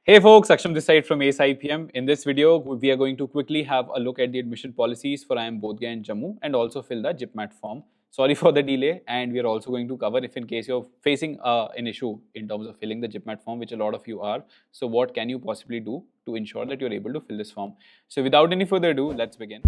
Hey folks, Aksham this side from AceIPM. In this video, we are going to quickly have a look at the admission policies for IIM Bodh and Jammu and also fill the JIPMAT form. Sorry for the delay, and we are also going to cover if in case you're facing an issue in terms of filling the JIPMAT form, which a lot of you are. So what can you possibly do to ensure that you're able to fill this form? So without any further ado, let's begin.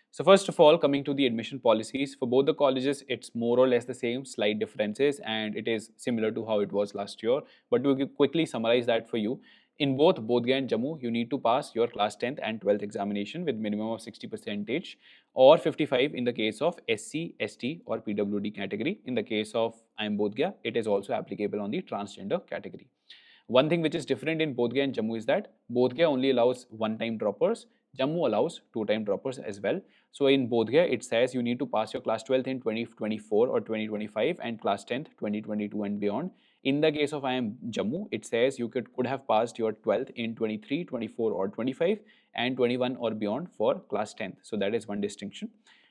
So first of all, coming to the admission policies, for both the colleges, it's more or less the same, slight differences, and it is similar to how it was last year. But to quickly summarize that for you, in both Bodh Gaya and Jammu, you need to pass your class 10th and 12th examination with minimum of 60% or 55 in the case of SC, ST or PWD category. In the case of IIM Bodh Gaya, it is also applicable on the transgender category. One thing which is different in Bodh Gaya and Jammu is that Bodh Gaya only allows one-time droppers, Jammu allows two-time droppers as well. So in Bodh Gaya, it says you need to pass your class 12th in 2024 or 2025 and class 10th 2022 and beyond. In the case of IIM Jammu, it says you could have passed your 12th in 23, 24 or 25 and 21 or beyond for class 10th. So that is one distinction.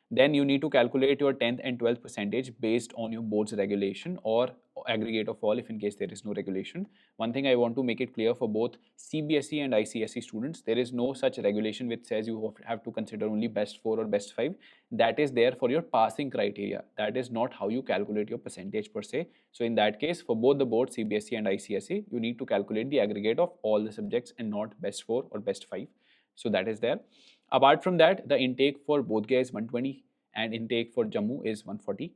Then you need to calculate your 10th and 12th percentage based on your board's regulation or aggregate of all if in case there is no regulation. One thing I want to make it clear for both CBSE and ICSE students, there is no such regulation which says you have to consider only best 4 or best 5. That is there for your passing criteria. That is not how you calculate your percentage per se. So in that case, for both the boards CBSE and ICSE, you need to calculate the aggregate of all the subjects and not best 4 or best 5. So that is there. Apart from that, the intake for Bodh Gaya is 120 and intake for Jammu is 140.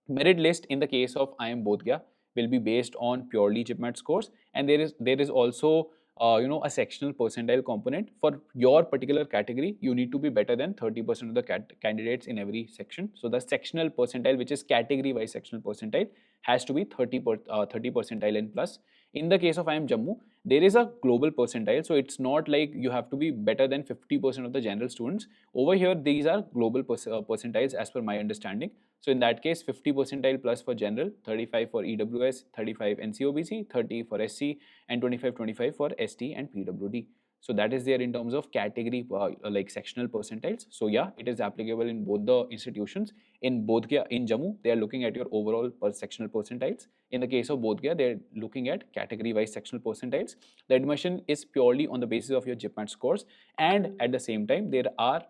Merit list in the case of IIM Bodh Gaya will be based on purely JIPMAT scores, and there is also a sectional percentile component. For your particular category, you need to be better than 30% of the candidates in every section. So the sectional percentile, which is category wise sectional percentile, has to be 30 percentile and plus. In the case of IIM Jammu, there is a global percentile, so it's not like you have to be better than 50% of the general students. Over here, these are global percentiles as per my understanding. So in that case, 50 percentile plus for general, 35 for EWS, 35 NCOBC, 30 for SC, and 25 for ST and PWD. So that is there in terms of category like sectional percentiles. So yeah, it is applicable in both the institutions. In Bodh Gaya, in Jammu, they are looking at your overall sectional percentiles. In the case of Bodh Gaya, they are looking at category wise sectional percentiles. The admission is purely on the basis of your JIPMAT scores, and at the same time, there are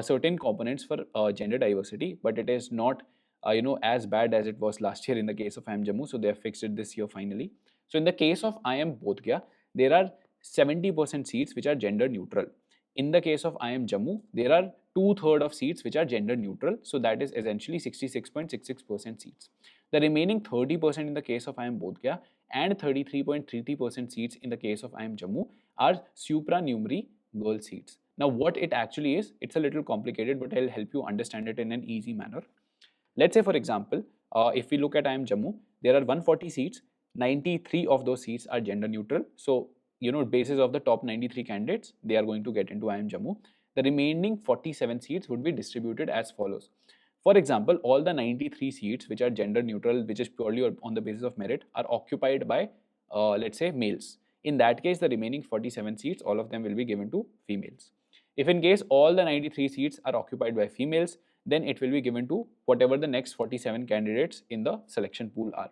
certain components for gender diversity, but it is not as bad as it was last year in the case of IIM Jammu. So they have fixed it this year finally. So in the case of IIM Bodh Gaya, there are 70% seats which are gender neutral. In the case of IIM Jammu, there are 2/3 of seats which are gender neutral. So that is essentially 66.66% seats. The remaining 30% in the case of IIM Bodh Gaya and 33.33% seats in the case of IIM Jammu are supernumerary girl seats. Now what it actually is, it's a little complicated, but I'll help you understand it in an easy manner. Let's say, for example, if we look at IIM Jammu, there are 140 seats, 93 of those seats are gender neutral. So, basis of the top 93 candidates, they are going to get into IIM Jammu. The remaining 47 seats would be distributed as follows. For example, all the 93 seats which are gender neutral, which is purely on the basis of merit, are occupied by, let's say, males. In that case, the remaining 47 seats, all of them will be given to females. If in case all the 93 seats are occupied by females, then it will be given to whatever the next 47 candidates in the selection pool are.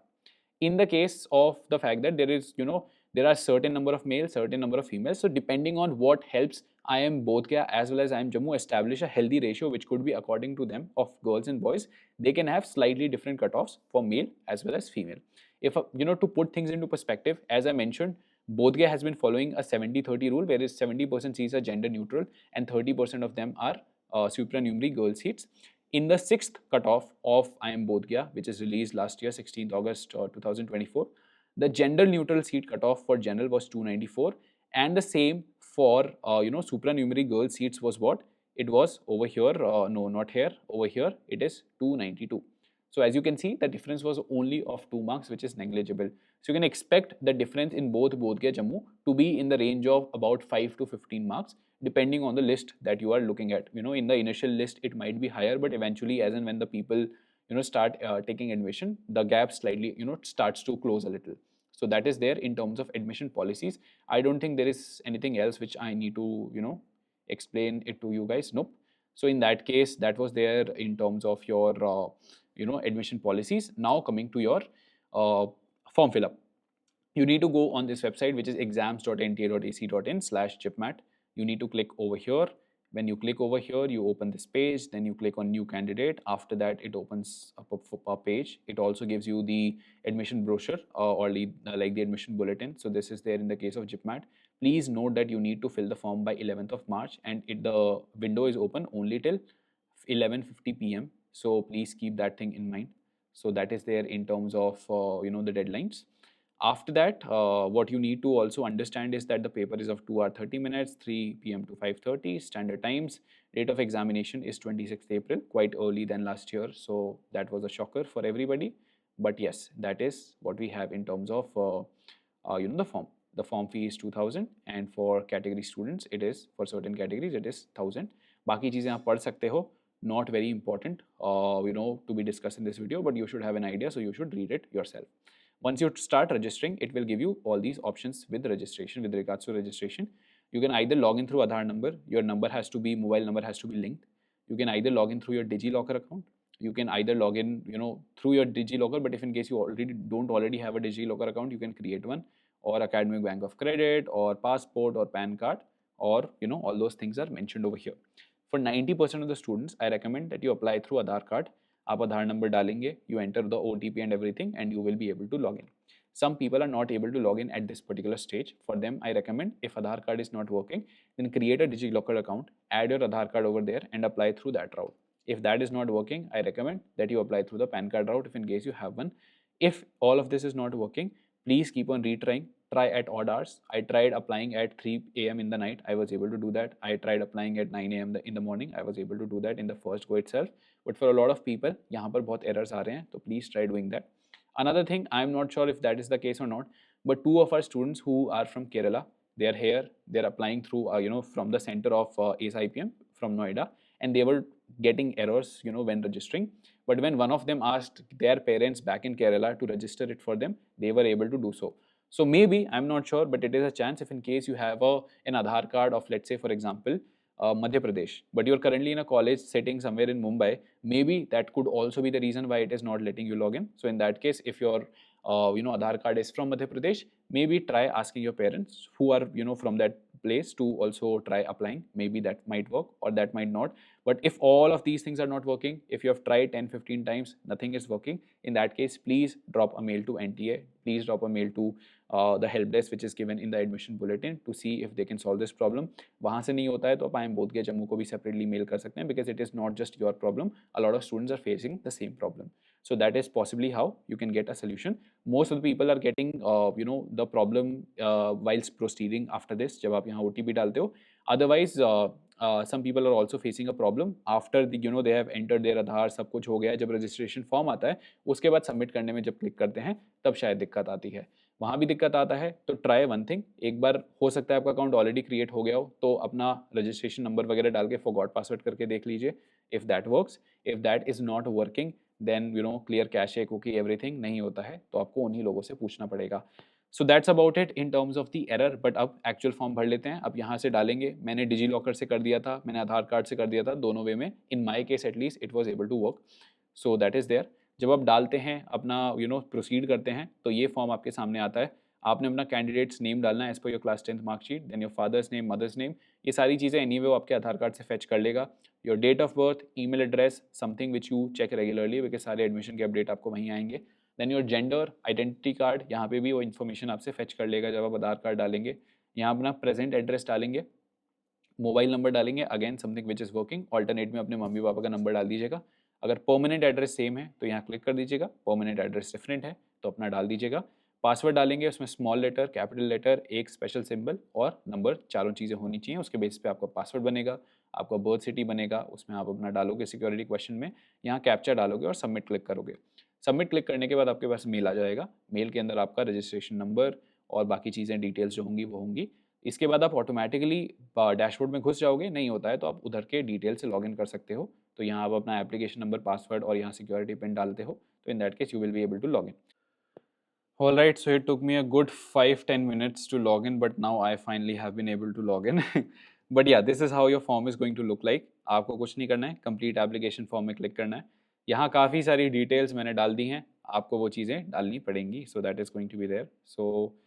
In the case of the fact that there are certain number of males, certain number of females, so depending on what helps IIM Bodh Gaya as well as IIM Jammu establish a healthy ratio, which could be according to them of girls and boys, they can have slightly different cutoffs for male as well as female. If to put things into perspective, as I mentioned, Bodh Gaya has been following a 70-30 rule, whereas 70% seats are gender neutral and 30% of them are supernumerary girl seats. In the 6th cutoff of IIM Bodh Gaya, which is released last year, 16th August 2024, the gender neutral seat cutoff for general was 294, and the same for supernumerary girl seats was what? It was over here, no, not here, over here, it is 292. So as you can see, the difference was only of 2 marks, which is negligible. So you can expect the difference in both Bodh Gaya Jammu to be in the range of about 5 to 15 marks, depending on the list that you are looking at. In the initial list, it might be higher, but eventually, as and when the people, start taking admission, the gap slightly, starts to close a little. So that is there in terms of admission policies. I don't think there is anything else which I need to, explain it to you guys. Nope. So in that case, that was there in terms of your, admission policies. Now coming to your form fill up. you need to go on this website, which is exams.nta.ac.in/JIPMAT. You need to click over here. When you click over here, you open this page, then you click on new candidate. After that, it opens up a page. It also gives you the admission brochure or like the admission bulletin. So this is there in the case of JIPMAT. Please note that you need to fill the form by 11th of March, and the window is open only till 11:50 p.m. So please keep that thing in mind. So that is there in terms of the deadlines. After that, what you need to also understand is that the paper is of 2 hours 30 minutes, 3 p.m. to 5:30 standard times. Date of examination is 26th April, quite early than last year. So that was a shocker for everybody. But yes, that is what we have in terms of the form. The form fee is 2000, and for category students, it is for certain categories it is 1000. बाकी चीज़ें आप पढ़ सकते हो. Not very important, to be discussed in this video, but you should have an idea, so you should read it yourself. Once you start registering, it will give you all these options with registration. With regards to registration, you can either log in through Aadhaar number. Your number has to be, mobile number has to be linked. You can either log in through your DigiLocker account. You can either log in, through your DigiLocker, but if in case you don't already have a DigiLocker account, you can create one, or Academic Bank of Credit, or passport, or PAN card, or all those things are mentioned over here. For 90% of the students, I recommend that you apply through Aadhaar card. आप आधार number डालेंगे, you enter the OTP and everything, and you will be able to log in. Some people are not able to log in at this particular stage. For them, I recommend, if Aadhaar card is not working, then create a DigiLocker account, add your Aadhaar card over there, and apply through that route. If that is not working, I recommend that you apply through the PAN card route, if in case you have one. If all of this is not working, please keep on retrying. Try at odd hours. I tried applying at 3 a.m. in the night. I was able to do that. I tried applying at 9 a.m. in the morning. I was able to do that in the first go itself. But for a lot of people, यहाँ पर बहुत errors आ रहे हैं. So please try doing that. Another thing, I'm not sure if that is the case or not, but 2 of our students who are from Kerala, they are here. They're applying through, from the center of AceIPM from Noida, and they were getting errors, when registering. But when one of them asked their parents back in Kerala to register it for them, they were able to do so. So maybe, I'm not sure, but it is a chance if in case you have an Aadhaar card of, let's say, for example, Madhya Pradesh, but you're currently in a college sitting somewhere in Mumbai, maybe that could also be the reason why it is not letting you log in. So in that case, if your Aadhaar card is from Madhya Pradesh, maybe try asking your parents who are from that place to also try applying. Maybe that might work or that might not. But if all of these things are not working, if you have tried 10-15 times, nothing is working, in that case, please drop a mail to NTA. Please drop a mail to the help desk which is given in the admission bulletin to see if they can solve this problem. वहाँ से नहीं होता है तो आप IIM बोध के जम्मू को भी separately mail कर सकते हैं, because it is not just your problem. A lot of students are facing the same problem. So that is possibly how you can get a solution. Most of the people are getting the problem whilst proceeding after this, जब आप यहाँ OTP डालते हो. Otherwise, some people are also facing a problem after they have entered their Aadhaar, सब कुछ हो गया, जब registration form आता है उसके बाद submit करने में जब click करते हैं तब शायद दिक्कत आती है. वहाँ भी दिक्कत आता है तो ट्राई वन थिंग, एक बार हो सकता है आपका अकाउंट ऑलरेडी क्रिएट हो गया हो तो अपना रजिस्ट्रेशन नंबर वगैरह डाल के फॉरगॉट पासवर्ड करके देख लीजिए. If that works, if that is not working, then clear cache cookie everything नहीं होता है तो आपको उन्हीं लोगों से पूछना पड़ेगा. So that's about it in terms of the error. But अब एक्चुअल फॉर्म भर लेते हैं. अब यहाँ से डालेंगे. मैंने डिजी लॉकर से कर दिया था, मैंने आधार कार्ड से कर दिया था, दोनों वे में. In my case at least it was able to work. So that is there. जब आप डालते हैं अपना प्रोसीड करते हैं तो ये फॉर्म आपके सामने आता है. आपने अपना कैंडिडेट्स नेम डालना है एज पर your class 10th marksheet, then your father's name, mother's name. ये सारी चीज़ें एनीवे वो आपके आधार कार्ड से फेच कर लेगा. Your date of birth, email address, something which you check regularly, because सारे एडमिशन के अपडेट आपको वहीं आएंगे. Then your gender, identity card, यहाँ पे भी वो इन्फॉर्मेशन आपसे फेच कर लेगा जब आप आधार कार्ड डालेंगे. यहाँ अपना प्रेजेंट एड्रेस डालेंगे, मोबाइल नंबर डालेंगे, again something which is working. Alternate में अपने मम्मी पापा का नंबर डाल दीजिएगा. अगर परमानेंट एड्रेस सेम है तो यहाँ क्लिक कर दीजिएगा, परमानेंट एड्रेस डिफरेंट है तो अपना डाल दीजिएगा. पासवर्ड डालेंगे, उसमें स्मॉल लेटर, कैपिटल लेटर, एक स्पेशल सिंबल और नंबर, चारों चीज़ें होनी चाहिए. उसके बेस पे आपका पासवर्ड बनेगा, आपका बर्थ सिटी बनेगा, उसमें आप अपना डालोगे सिक्योरिटी क्वेश्चन में, यहाँ कैप्चा डालोगे और सबमिट क्लिक करोगे. सबमिट क्लिक करने के बाद आपके पास मेल आ जाएगा. मेल के अंदर आपका रजिस्ट्रेशन नंबर और बाकी चीज़ें डिटेल्स जो होंगी वो होंगी. इसके बाद आप ऑटोमेटिकली डैशबोर्ड में घुस जाओगे. नहीं होता है तो आप उधर के डिटेल से लॉगिन कर सकते हो. तो यहाँ आप अपना एप्लीकेशन नंबर, पासवर्ड और यहाँ सिक्योरिटी पिन डालते हो तो in that case you will be able to log in. All right, so it took me a good 5-10 minutes to log in, but now I finally have been able to log in. But yeah, this is how your form is going to look like. आपको कुछ नहीं करना है, complete application form में click करना है. यहाँ काफ़ी सारी details मैंने डाल दी हैं. आपको वो चीज़ें डालनी पड़ेंगी, so that is going to be there. So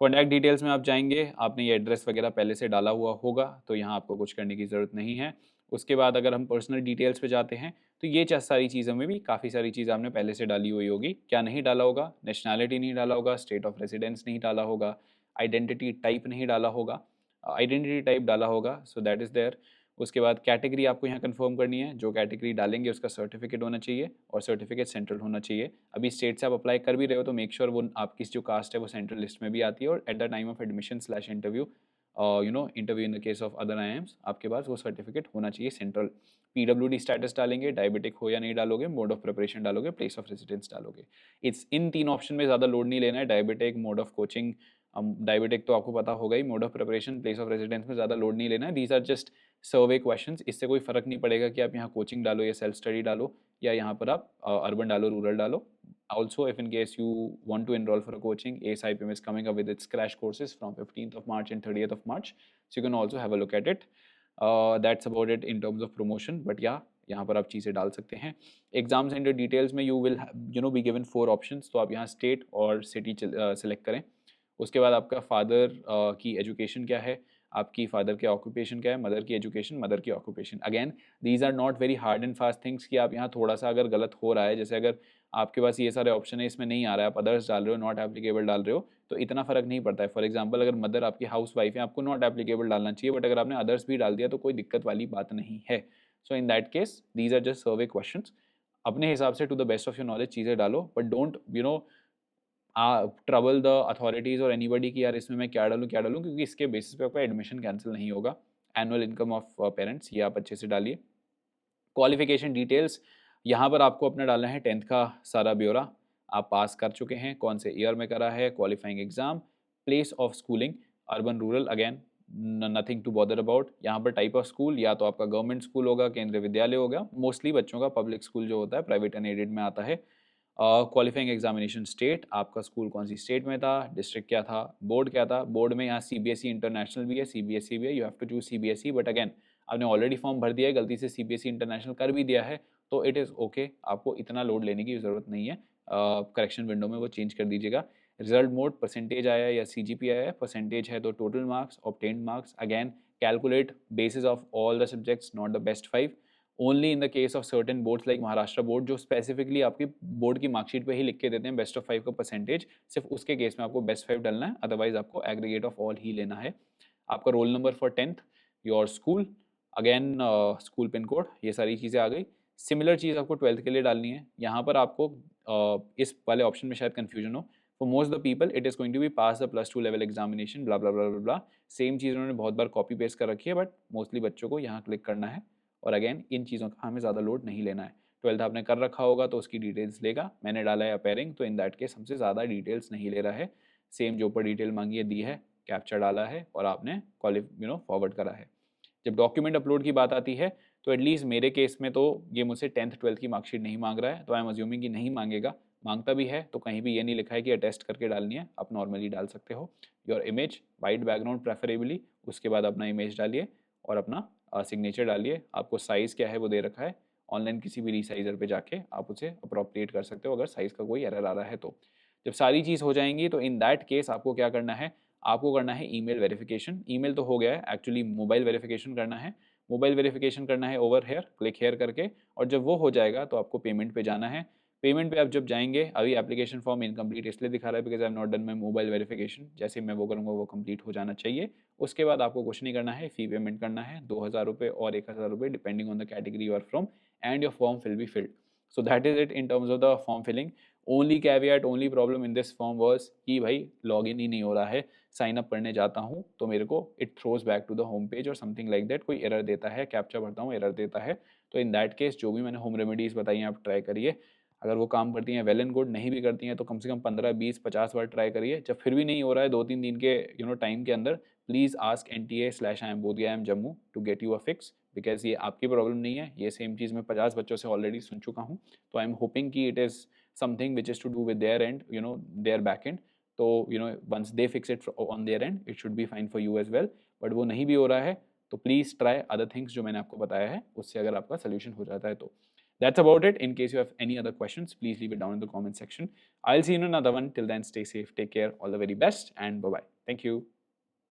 contact details में आप जाएंगे, आपने ये एड्रेस वगैरह पहले से डाला हुआ होगा, तो यहाँ आपको कुछ करने की ज़रूरत नहीं है। उसके बाद अगर हम पर्सनल डिटेल्स पे जाते हैं, तो ये सारी चीज़ों में भी काफ़ी सारी चीज़ आपने पहले से डाली हुई होगी। क्या नहीं डाला होगा? नेशनैलिटी नहीं डाला होगा, स्टेट ऑफ रेजिडेंस नहीं डाला होगा, आइडेंटिटी टाइप नहीं डाला होगा, आइडेंटिटी टाइप डाला होगा, सो दैट इज़ देयर। उसके बाद कैटेगरी आपको यहाँ कंफर्म करनी है, जो कैटेगरी डालेंगे उसका सर्टिफिकेट होना चाहिए और सर्टिफिकेट सेंट्रल होना चाहिए। अभी स्टेट से आप अप्लाई कर भी रहे हो तो मेक श्योर वो आपकी जो कास्ट है वो सेंट्रल लिस्ट में भी आती है, और at the time of admission slash interview, interview in the case of other IIMs, आपके पास वो सर्टिफिकेट होना चाहिए सेंट्रल। PWD स्टेटस डालेंगे, डायबिटिक हो या नहीं डालोगे, मोड ऑफ प्रिपरेशन डालोगे, प्लेस ऑफ रेजिडेंस डालोगे। इट्स इन 3 ऑप्शन में ज़्यादा लोड नहीं लेना है। Diabetic, mode of coaching, diabetic तो आपको पता होगा ही, mode of preparation, place of residence में ज़्यादा लोड नहीं लेना है। These are just survey questions. इससे कोई फ़र्क नहीं पड़ेगा कि आप यहाँ कोचिंग डालो या सेल्फ स्टडी डालो, या यहाँ पर आप अर्बन डालो, रूरल डालो। Also, if in case you want to enroll for a coaching, AceIPM is coming up with its crash courses from 15th of March and 30th of March. So you can also have a look at it. That's about it in terms of promotion. But yeah, यहाँ पर आप चीज़ें डाल सकते हैं। Exam centre details में you will be given 4 options, तो आप यहाँ स्टेट और सिटी सेलेक्ट करें। उसके बाद आपका फादर की एजुकेशन क्या है, आपकी फादर के ऑक्यूपेशन क्या है, मदर की एजुकेशन, मदर की occupation. Again these are not very hard and fast things कि आप यहाँ थोड़ा सा अगर गलत हो रहा है, जैसे अगर आपके पास ये सारे ऑप्शन है, इसमें नहीं आ रहा है, आप अदर्स डाल रहे हो, नॉट एप्लीकेबल डाल रहे हो, तो इतना फ़र्क नहीं पड़ता है। फॉर एग्जाम्पल अगर मदर आपकी हाउस वाइफ है, आपको नॉट एप्लीकेबल डालना चाहिए, बट अगर आपने अदर्स भी डाल दिया तो कोई दिक्कत वाली बात नहीं है। So in that case these are just survey question. अपने हिसाब से to the best of your knowledge चीज़ें डालो, but don't trouble the authorities और एनीबडी कि यार इसमें मैं क्या डालूँ क्या डालूँ, क्योंकि इसके बेसिस पे आपका एडमिशन कैंसिल नहीं होगा। एनुअल इनकम ऑफ पेरेंट्स, ये आप अच्छे से डालिए। क्वालिफिकेशन डिटेल्स, यहाँ पर आपको अपना डालना है 10th का सारा ब्यौरा, आप पास कर चुके हैं, कौन से ईयर में करा है, qualifying exam, place of schooling, urban rural, again nothing to bother about. यहाँ पर टाइप ऑफ स्कूल, या तो आपका गवर्नमेंट स्कूल होगा, केंद्रीय विद्यालय होगा, मोस्टली बच्चों का पब्लिक स्कूल जो होता है प्राइवेट अनएडेड में आता है। क्वालिफाइंग एग्जामिनेशन स्टेट, आपका स्कूल कौन सी स्टेट में था, डिस्ट्रिक्ट क्या था, बोर्ड क्या था। बोर्ड में यहाँ CBSE इंटरनेशनल भी है, CBSE भी है, you have to choose CBSE, but again आपने ऑलरेडी फॉर्म भर दिया है, गलती से CBSE इंटरनेशनल कर भी दिया है तो इट इज़ ओके, आपको इतना लोड लेने की ज़रूरत नहीं है। करेक्शन विंडो में वो चेंज कर दीजिएगा। रिजल्ट मोड, परसेंटेज आया है या CGP आया है, परसेंटेज है तो total marks, obtained marks, again calculate basis of all the subjects, not the best 5। Only in the case of certain boards like Maharashtra board, जो स्पेसिफिकली आपकी बोर्ड की मार्कशीट पे ही लिख के देते हैं बेस्ट ऑफ 5 का परसेंटेज, सिर्फ उसके केस में आपको बेस्ट 5 डालना है, अदरवाइज आपको एग्रीगेट ऑफ ऑल ही लेना है। आपका roll number for 10th, your school, again school pin code, ये सारी चीज़ें आ गई। सिमिलर चीज़ आपको 12th के लिए डालनी है। यहाँ पर आपको इस वाले ऑप्शन में शायद कन्फ्यूजन हो, for most the people it is going to be pass the +2 level examination, blah blah blah blah blah. Same चीज़ उन्होंने बहुत बार कॉपी पेस्ट कर रखी है, बट मोस्टली बच्चों को यहाँ क्लिक करना है, और अगेन इन चीज़ों का हमें ज़्यादा लोड नहीं लेना है। 12th आपने कर रखा होगा तो उसकी डिटेल्स लेगा, मैंने डाला है अपेयरिंग, तो इन दैट केस हमसे ज़्यादा डिटेल्स नहीं ले रहा है। सेम जो ऊपर डिटेल मांगी है दी है, कैप्चर डाला है और आपने फॉरवर्ड करा है। जब डॉक्यूमेंट अपलोड की बात आती है तो एटलीस्ट मेरे केस में तो ये मुझसे 10th 12th की मार्कशीट नहीं मांग रहा है, तो आई एम अज्यूमिंग कि नहीं मांगेगा। मांगता भी है तो कहीं भी ये नहीं लिखा है कि अटेस्ट करके डालनी है, आप नॉर्मली डाल सकते हो। Your image, white background preferably, उसके बाद अपना इमेज डालिए और अपना सिग्नेचर डालिए। आपको साइज़ क्या है वो दे रखा है, ऑनलाइन किसी भी रीसाइजर पे जाके आप उसे अप्रोप्रिएट कर सकते हो अगर साइज़ का कोई एरर आ रहा है तो। जब सारी चीज़ हो जाएंगी तो इन दैट केस आपको क्या करना है, आपको करना है ईमेल वेरिफिकेशन। ईमेल तो हो गया है, एक्चुअली मोबाइल वेरिफिकेशन करना है। मोबाइल वेरिफिकेशन करना है ओवर हेयर, क्लिक हेयर करके, और जब वो हो जाएगा तो आपको पेमेंट पे जाना है। पेमेंट पे आप जब जाएंगे, अभी एप्लीकेशन फॉर्म इनकम्प्लीट इसलिए दिखा रहा है because I am not done my mobile verification, जैसे मैं वो करूँगा वो कंप्लीट हो जाना चाहिए। उसके बाद आपको कुछ नहीं करना है, फ़ी पेमेंट करना है 2000 रुपये और 1000 रुपये depending on the category you are from, and your form will be filled. So that is it in terms of the form filling. Only caveat, only problem in this form was कि भाई log in ही नहीं हो रहा है, sign up करने जाता हूँ तो मेरे को it throws back to the home page और समथिंग लाइक दैट, कोई एरर देता है, कैप्चा भरता हूँ एरर देता है। तो इन दैट केस जो भी मैंने होम रेमेडीज़ बताई हैं आप ट्राई करिए, अगर वो काम करती हैं वेल एंड गुड, नहीं भी करती हैं तो कम से कम 15-20-50 बार ट्राई करिए। जब फिर भी नहीं हो रहा है 2-3 दिन के टाइम के अंदर, please ask NTA/IIM Bodh Gaya IIM Jammu to get you a fix, because ये आपकी प्रॉब्लम नहीं है, ये सेम चीज़ मैं 50 बच्चों से ऑलरेडी सुन चुका हूँ। तो आई एम होपिंग कि it is something which is to do with their end, their back end. तो once they fix it on their end it should be fine for you as well. But वो नहीं भी हो रहा है तो please try other things जो मैंने आपको बताया है, उससे अगर आपका सोल्यूशन हो जाता है तो। That's about it. In case you have any other questions, please leave it down in the comment section. I'll see you in another one. Till then, stay safe, take care, all the very best, and bye-bye. Thank you.